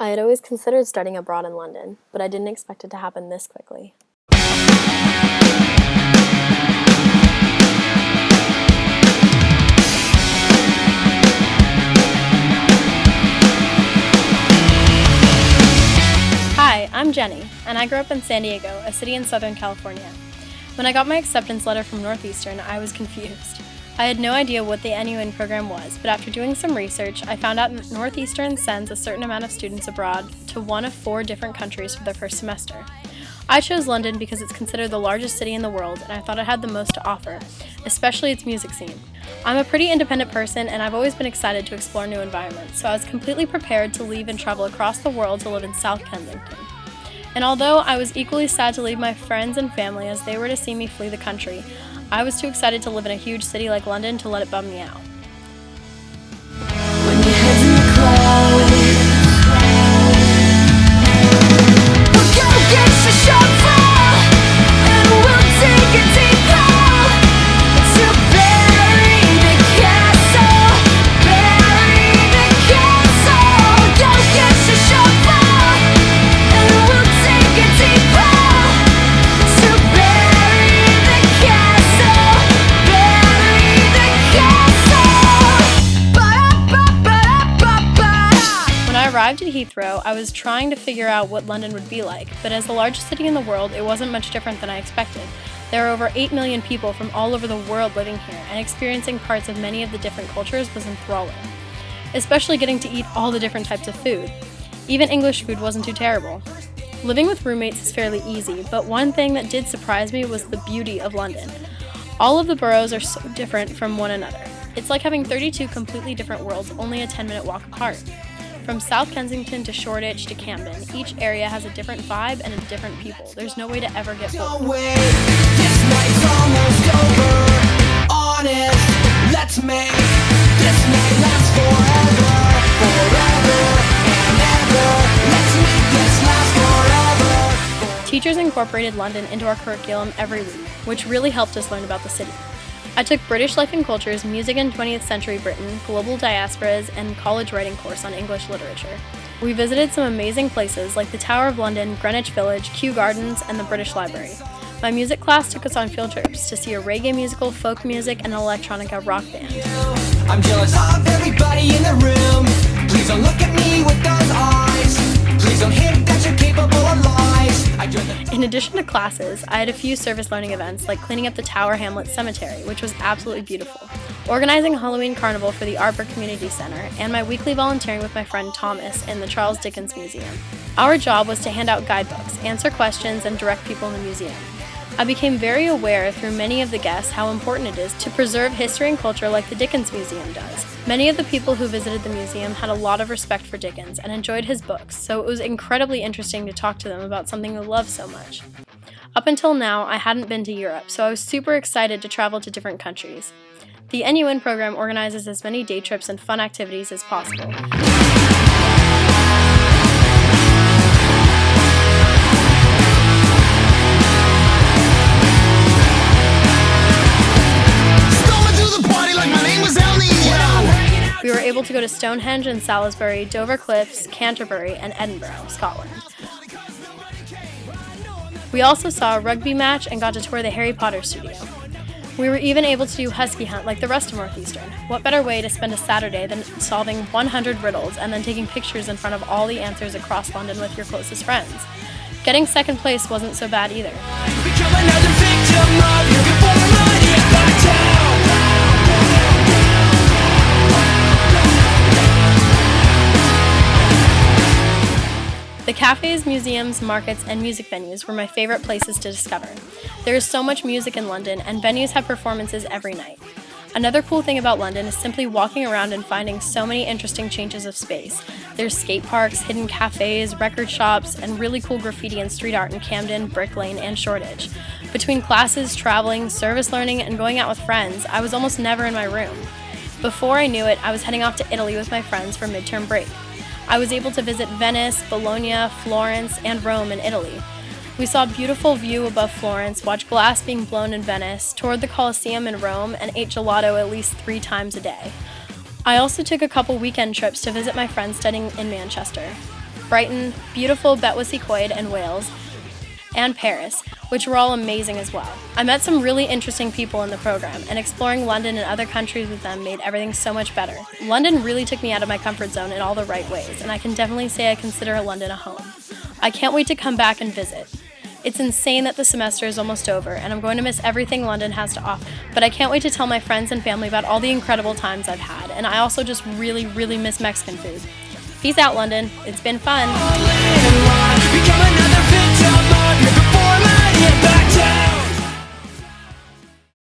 I had always considered studying abroad in London, but I didn't expect it to happen this quickly. Hi, I'm Jenny, and I grew up in San Diego, a city in Southern California. When I got my acceptance letter from Northeastern, I was confused. I had no idea what the NUN program was, but after doing some research, I found out that Northeastern sends a certain amount of students abroad to one of 4 different countries for their first semester. I chose London because it's considered the largest city in the world, and I thought it had the most to offer, especially its music scene. I'm a pretty independent person, and I've always been excited to explore new environments, so I was completely prepared to leave and travel across the world to live in South Kensington. And although I was equally sad to leave my friends and family as they were to see me flee the country, I was too excited to live in a huge city like London to let it bum me out. When your head's in the clouds, we'll go get your chauffeur, and we'll take a deep pull to bury the castle, bury the castle. Go get your chauffeur, and we'll take a deep pull to bury the castle, bury the castle. When I arrived at Heathrow, I was trying to figure out what London would be like, but as the largest city in the world, it wasn't much different than I expected. There are over 8 million people from all over the world living here, and experiencing parts of many of the different cultures was enthralling. Especially getting to eat all the different types of food. Even English food wasn't too terrible. Living with roommates is fairly easy, but one thing that did surprise me was the beauty of London. All of the boroughs are so different from one another. It's like having 32 completely different worlds only a 10-minute walk apart. From South Kensington to Shoreditch to Camden, each area has a different vibe and a different people. There's no way to ever get bored. Don't wait, this night's almost over. Honest, let's make this night last forever, forever and ever. Let's make this last forever. Teachers incorporated London into our curriculum every week, which really helped us learn about the city. I took British Life and Cultures, Music in 20th Century Britain, Global Diasporas, and College Writing course on English literature. We visited some amazing places like the Tower of London, Greenwich Village, Kew Gardens, and the British Library. My music class took us on field trips to see a reggae musical, folk music, and an electronica rock band. I'm jealous of everybody in the room. Please don't look at me with those eyes. Please don't hint that you're capable of lies. In addition to classes, I had a few service learning events like cleaning up the Tower Hamlets Cemetery, which was absolutely beautiful, organizing a Halloween carnival for the Arbor Community Center, and my weekly volunteering with my friend Thomas in the Charles Dickens Museum. Our job was to hand out guidebooks, answer questions, and direct people in the museum. I became very aware through many of the guests how important it is to preserve history and culture like the Dickens Museum does. Many of the people who visited the museum had a lot of respect for Dickens and enjoyed his books, so it was incredibly interesting to talk to them about something they love so much. Up until now, I hadn't been to Europe, so I was super excited to travel to different countries. The NUN program organizes as many day trips and fun activities as possible. We were able to go to Stonehenge and Salisbury, Dover Cliffs, Canterbury, and Edinburgh, Scotland. We also saw a rugby match and got to tour the Harry Potter studio. We were even able to do husky hunt like the rest of Northeastern. What better way to spend a Saturday than solving 100 riddles and then taking pictures in front of all the answers across London with your closest friends? Getting second place wasn't so bad either. The cafes, museums, markets, and music venues were my favorite places to discover. There is so much music in London, and venues have performances every night. Another cool thing about London is simply walking around and finding so many interesting changes of space. There's skate parks, hidden cafes, record shops, and really cool graffiti and street art in Camden, Brick Lane, and Shoreditch. Between classes, traveling, service learning, and going out with friends, I was almost never in my room. Before I knew it, I was heading off to Italy with my friends for midterm break. I was able to visit Venice, Bologna, Florence, and Rome in Italy. We saw a beautiful view above Florence, watched glass being blown in Venice, toured the Colosseum in Rome, and ate gelato at least 3 times a day. I also took a couple weekend trips to visit my friends studying in Manchester. Brighton, beautiful Betws-y-Coed and Wales, and Paris, which were all amazing as well. I met some really interesting people in the program, and exploring London and other countries with them made everything so much better. London really took me out of my comfort zone in all the right ways, and I can definitely say I consider London a home. I can't wait to come back and visit. It's insane that the semester is almost over, and I'm going to miss everything London has to offer, but I can't wait to tell my friends and family about all the incredible times I've had, and I also just really, really miss Mexican food. Peace out, London. It's been fun.